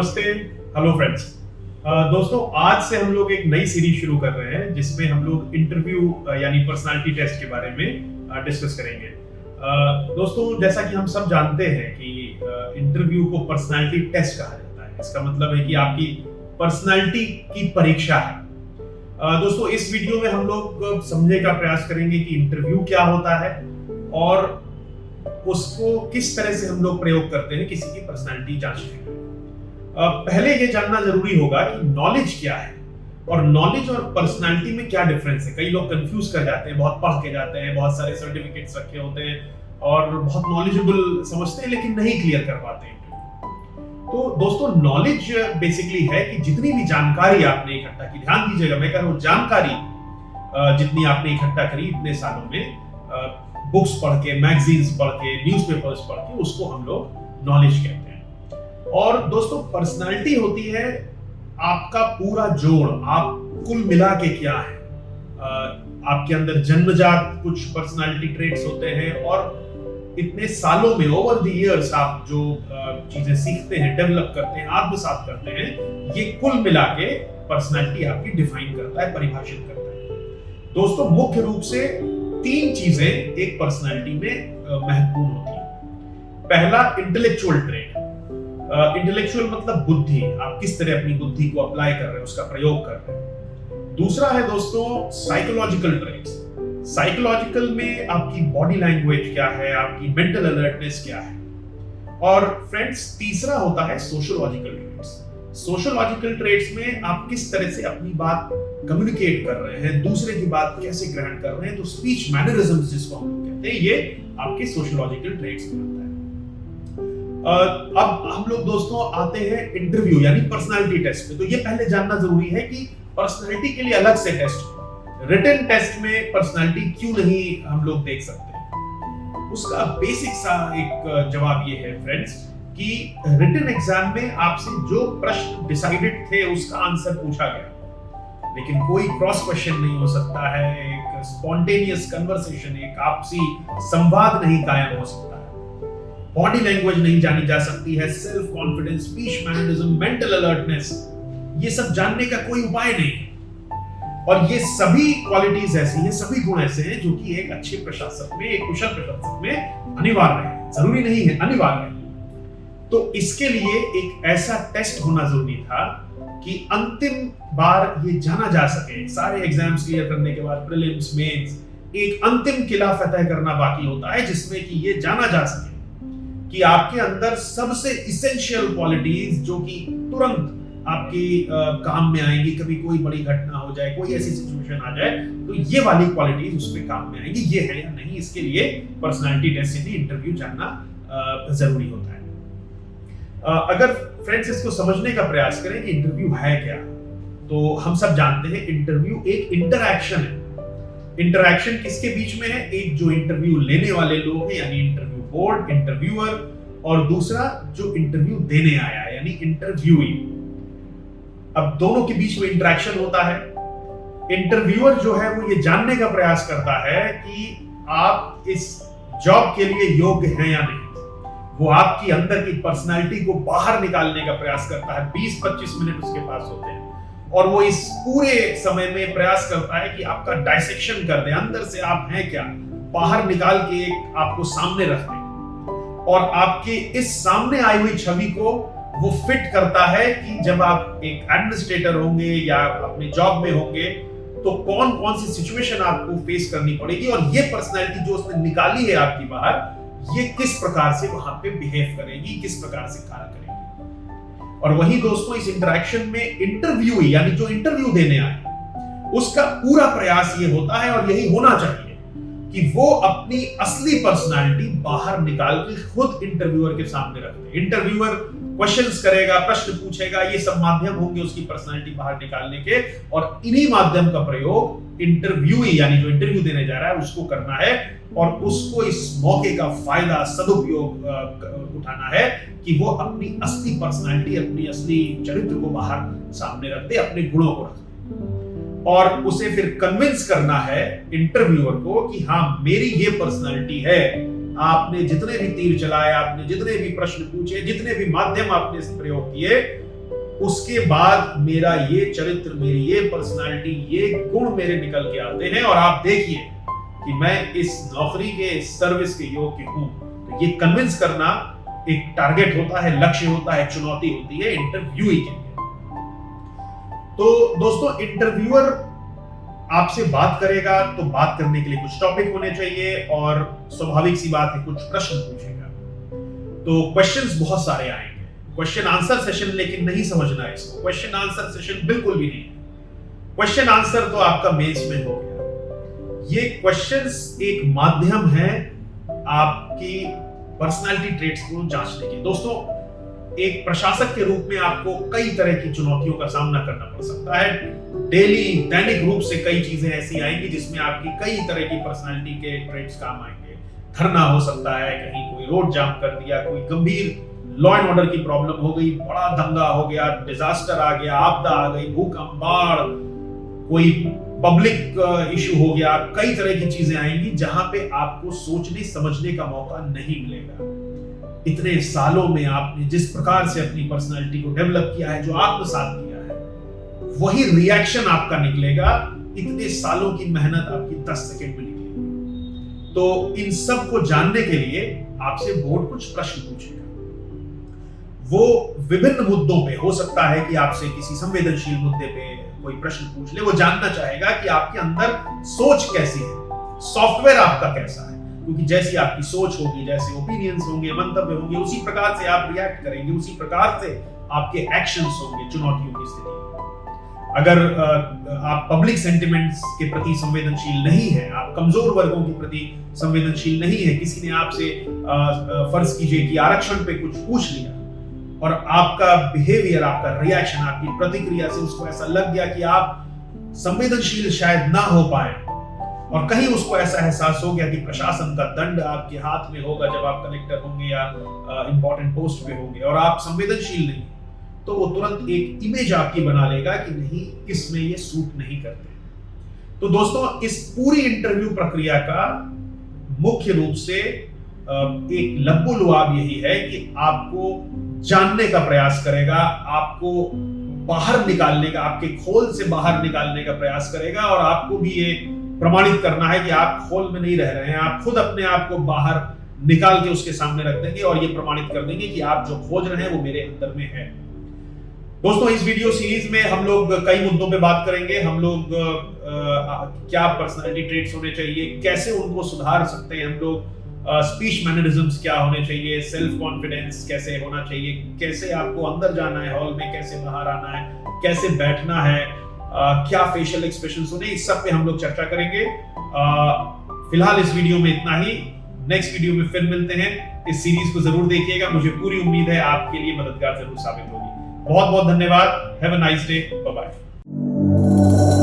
नमस्ते, hello friends. दोस्तों, आज से हम लोग एक नई सीरीज शुरू कर रहे हैं जिसमें हम लोग इंटरव्यू यानी पर्सनालिटी टेस्ट के बारे में डिस्कस करेंगे। दोस्तों, जैसा कि हम सब जानते हैं कि इंटरव्यू को पर्सनालिटी टेस्ट कहा जाता है। इसका मतलब है कि आपकी पर्सनालिटी की परीक्षा है। दोस्तों, इस वीडियो में हम लोग समझने का प्रयास करेंगे कि इंटरव्यू क्या होता है और उसको किस तरह से हम लोग प्रयोग करते हैं किसी की पर्सनालिटी जांचने के लिए। पहले ये जानना जरूरी होगा कि नॉलेज क्या है और नॉलेज और पर्सनालिटी में क्या डिफरेंस है। कई लोग कंफ्यूज कर जाते हैं, बहुत पढ़ के जाते हैं, बहुत सारे सर्टिफिकेट्स रखे होते हैं और बहुत नॉलेजेबल समझते हैं लेकिन नहीं क्लियर कर पाते हैं। तो दोस्तों, नॉलेज बेसिकली है कि जितनी भी जानकारी आपने इकट्ठा की, ध्यान दीजिएगा, मैं कह रहा हूं जानकारी जितनी आपने इकट्ठा करी इतने सालों में, बुक्स पढ़ के, मैगजीन्स पढ़ के, न्यूज़पेपर्स पढ़ के, उसको हम लोग नॉलेज कहते हैं। और दोस्तों, पर्सनालिटी होती है आपका पूरा जोड़, आप कुल मिला के क्या है। आपके अंदर जन्मजात कुछ पर्सनालिटी ट्रेट्स होते हैं और इतने सालों में, ओवर द इयर्स, आप जो चीजें सीखते हैं, डेवलप करते हैं, आत्मसात करते हैं, ये कुल मिला के पर्सनालिटी आपकी डिफाइन करता है, परिभाषित करता है। दोस्तों, मुख्य रूप से 3 चीजें एक पर्सनालिटी में महत्वपूर्ण होती है। पहला, इंटेलेक्चुअल ट्रेट। इंटेलेक्चुअल मतलब बुद्धि, आप किस तरह अपनी बुद्धि को अप्लाई कर रहे हैं, उसका प्रयोग कर रहे हैं। दूसरा है दोस्तों साइकोलॉजिकल ट्रेट्स। साइकोलॉजिकल में आपकी बॉडी लैंग्वेज क्या है, आपकी मेंटल अलर्टनेस क्या है। और फ्रेंड्स, तीसरा होता है सोशियोलॉजिकल ट्रेट्स। सोशियोलॉजिकल ट्रेट्स में आप किस तरह से अपनी बात कम्युनिकेट कर रहे हैं, दूसरे की बात कैसे ग्रहण कर रहे हैं। तो स्पीच मैनरिज्म्स जिसको हम लोग कहते हैं, ये आपके सोशियोलॉजिकल ट्रेट्स में आता है। अब हम लोग दोस्तों आते हैं इंटरव्यू यानी पर्सनालिटी टेस्ट पे। तो ये पहले जानना जरूरी है कि पर्सनालिटी के लिए अलग से टेस्ट, रिटन टेस्ट में पर्सनालिटी क्यों नहीं हम लोग देख सकते। उसका बेसिक सा एक जवाब ये है फ्रेंड्स कि रिटन एग्जाम में आपसे जो प्रश्न डिसाइडेड थे उसका आंसर पूछा गया, लेकिन कोई क्रॉस क्वेश्चन नहीं हो सकता है, एक स्पॉन्टेनियस कन्वर्सेशन, एक आपसी संवाद नहीं कायम हो सकता है, बॉडी लैंग्वेज नहीं जानी जा सकती है, self confidence, speech mannerism, mental alertness, ये सब जानने का कोई उपाय नहीं है। और ये सभी क्वालिटीज ऐसी हैं, सभी गुण ऐसे हैं जो कि एक अच्छे प्रशासक में, एक कुशल प्रशासक में अनिवार्य है। जरूरी नहीं है, अनिवार्य है। तो इसके लिए एक ऐसा टेस्ट होना जरूरी था कि अंतिम बार ये जाना जा सके, सारे एग्जाम्स क्लियर करने के बाद प्रीलिम्स, मेंस, एक अंतिम किला फतह करना बाकी होता है जिसमें कि ये जाना जा सके कि आपके अंदर सबसे इसेंशियल क्वालिटीज जो कि तुरंत आपके काम में आएंगी, कभी कोई बड़ी घटना हो जाए, कोई ऐसी सिचुएशन आ जाए, तो ये वाली क्वालिटीज उस पे काम में आएंगी, ये है या नहीं। इसके लिए पर्सनालिटी टेस्ट यानी इंटरव्यू जानना जरूरी होता है। अगर फ्रेंड्स इसको समझने का प्रयास करें कि इंटरव्यू है क्या, तो हम सब जानते हैं इंटरव्यू एक इंटरैक्शन है। इंटरैक्शन किसके बीच में है? एक जो इंटरव्यू लेने वाले लोग हैं यानी इंटरव्यू बोर्ड, इंटरव्यूअर, और दूसरा जो इंटरव्यू देने आया है यानी इंटरव्यूई। अब दोनों के बीच में इंटरैक्शन होता है। इंटरव्यूअर जो है वो ये जानने का प्रयास करता है कि आप इस जॉब के लिए योग्य हैं या नहीं। वो आपकी अंदर की पर्सनालिटी को बाहर निकालने का प्रयास करता है। 20-25 मिनट उसके पास होते हैं और वो इस पूरे समय में प्रयास करता है कि आपका डायसेक्शन कर दे, अंदर से आप हैं क्या, बाहर निकाल के आपको सामने रख दे। और आपके इस सामने आई हुई छवि को वो फिट करता है कि जब आप एक एडमिनिस्ट्रेटर होंगे या अपने जॉब में होंगे तो कौन कौन सी सिचुएशन आपको फेस करनी पड़ेगी, और ये पर्सनैलिटी जो उसने निकाली है आपकी बाहर, ये किस प्रकार से वहां पे बिहेव करेगी, किस प्रकार से कार्य करेगी। और वही दोस्तों, इस इंटरेक्शन में इंटरव्यू यानी जो इंटरव्यू देने आए उसका पूरा प्रयास ये होता है और यही होना चाहिए कि वो अपनी असली पर्सनालिटी बाहर निकाल के खुद इंटरव्यूअर के सामने रख दे। इंटरव्यूअर क्वेश्चंस करेगा, प्रश्न पूछेगा, ये सब माध्यम होंगे उसकी पर्सनालिटी बाहर निकालने के, और इन्हीं माध्यम का प्रयोग इंटरव्यूई यानी जो इंटरव्यू देने जा रहा है उसको करना है और उसको इस मौके का फायदा, सदुपयोग उठाना है कि वो अपनी असली पर्सनालिटी, अपनी असली चरित्र को बाहर सामने रख दे, अपने गुणों को रख दे, और उसे फिर कन्विंस करना है इंटरव्यूअर को कि हाँ, मेरी ये पर्सनालिटी है, आपने जितने भी तीर चलाए, आपने जितने भी प्रश्न पूछे, जितने भी माध्यम आपने प्रयोग किए, उसके बाद मेरा ये चरित्र, मेरी ये पर्सनालिटी, ये गुण मेरे निकल के आते हैं और आप देखिए कि मैं इस नौकरी के, इस सर्विस के योग्य हूं। तो ये कन्विंस करना एक टारगेट होता है, लक्ष्य होता है, चुनौती होती है इंटरव्यूई के लिए। तो दोस्तों, इंटरव्यूअर आपसे बात करेगा तो बात करने के लिए कुछ टॉपिक होने चाहिए और स्वाभाविक सी बात है कुछ प्रश्न पूछेगा। तो क्वेश्चंस बहुत सारे आएंगे। क्वेश्चन आंसर सेशन लेकिन नहीं समझना है इसको, क्वेश्चन आंसर सेशन बिल्कुल भी नहीं है। क्वेश्चन आंसर तो आपका मेंस में हो गया। ये क्वेश्चंस एक माध्यम है आपकी पर्सनालिटी ट्रेट्स को जांचने के। दोस्तों, एक प्रशासक के रूप में आपको कई तरह की चुनौतियों का सामना करना पड़ सकता है। दैनिक रूप से कई चीजें ऐसी आएंगी जिसमें आपकी कई तरह की पर्सनालिटी के ट्रेट्स काम आएंगे। धरना हो सकता है, कहीं कोई रोड जाम कर दिया, कोई गंभीर लॉ एंड ऑर्डर की प्रॉब्लम हो गई, बड़ा दंगा हो गया, डिजास्टर आ गया, आपदा आ गई, भूकंप, बाढ़, कोई पब्लिक इशू हो गया। कई तरह की चीजें आएंगी जहां पे आपको सोचने समझने का मौका नहीं मिलेगा। इतने सालों में आपने जिस प्रकार से अपनी पर्सनालिटी को डेवलप किया है, जो आत्मसात किया है, वही रिएक्शन आपका निकलेगा। इतने सालों की मेहनत आपकी 10 सेकंड में निकलेगी। तो इन सब को जानने के लिए आपसे बोर्ड कुछ प्रश्न पूछेगा। वो विभिन्न मुद्दों पे हो सकता है कि आपसे किसी संवेदनशील मुद्दे पे कोई प्रश्न पूछ ले। वो जानना चाहेगा कि आपके अंदर सोच कैसी है, सॉफ्टवेयर आपका कैसा है, क्योंकि जैसी आपकी सोच होगी, जैसे ओपिनियंस होंगे, मंतव्य होंगे, उसी प्रकार से आप रिएक्ट करेंगे, उसी प्रकार से आपके एक्शंस होंगे चुनौतियों की स्थिति में। अगर आप पब्लिक सेंटिमेंट्स के प्रति संवेदनशील नहीं है, आप कमजोर वर्गों के प्रति संवेदनशील नहीं है, किसी ने आपसे फर्ज कीजिए कि आरक्षण पे कुछ पूछ लिया और आपका बिहेवियर, आपका रिएक्शन, आपकी प्रतिक्रिया से उसको ऐसा लग गया कि आप संवेदनशील शायद ना हो पाए और कहीं उसको ऐसा एहसास हो गया कि प्रशासन का दंड आपके हाथ में होगा जब आप कलेक्टर होंगे या इंपॉर्टेंट पोस्ट पे होंगे और आप संवेदनशील नहीं, तो वो तुरंत एक इमेज आपकी बना लेगा कि नहीं, इसमें ये सूट नहीं करते। तो दोस्तों, इस पूरी इंटरव्यू प्रक्रिया का मुख्य रूप से एक लब्बो-लुआब यही है कि आपको जानने का प्रयास करेगा, आपको बाहर निकालने का, आपके खोल से बाहर निकालने का प्रयास करेगा और आपको भी ये प्रमाणित करना है कि आप खोल में नहीं रह रहे हैं। आप खुद अपने आप को बाहर निकाल के उसके सामने रख देंगे और ये प्रमाणित कर देंगे कि आप जो खोज रहे हैं वो मेरे अंदर में है। दोस्तों, इस वीडियो सीरीज में हम लोग कई मुद्दों पे बात करेंगे। हम लोग क्या पर्सनालिटी ट्रेट्स होने चाहिए, कैसे उनको सुधार सकते हैं हम लोग, स्पीच मैनरिज्म्स क्या होने चाहिए, सेल्फ कॉन्फिडेंस कैसे होना चाहिए, कैसे आपको अंदर जाना है हॉल में, कैसे बाहर आना है, कैसे बैठना है, क्या फेशियल एक्सप्रेशंस होने, इस सब पे हम लोग चर्चा करेंगे। फिलहाल इस वीडियो में इतना ही। नेक्स्ट वीडियो में फिर मिलते हैं। इस सीरीज को जरूर देखिएगा, मुझे पूरी उम्मीद है आपके लिए मददगार जरूर साबित होगी। बहुत बहुत धन्यवाद। Have a nice day. Bye bye.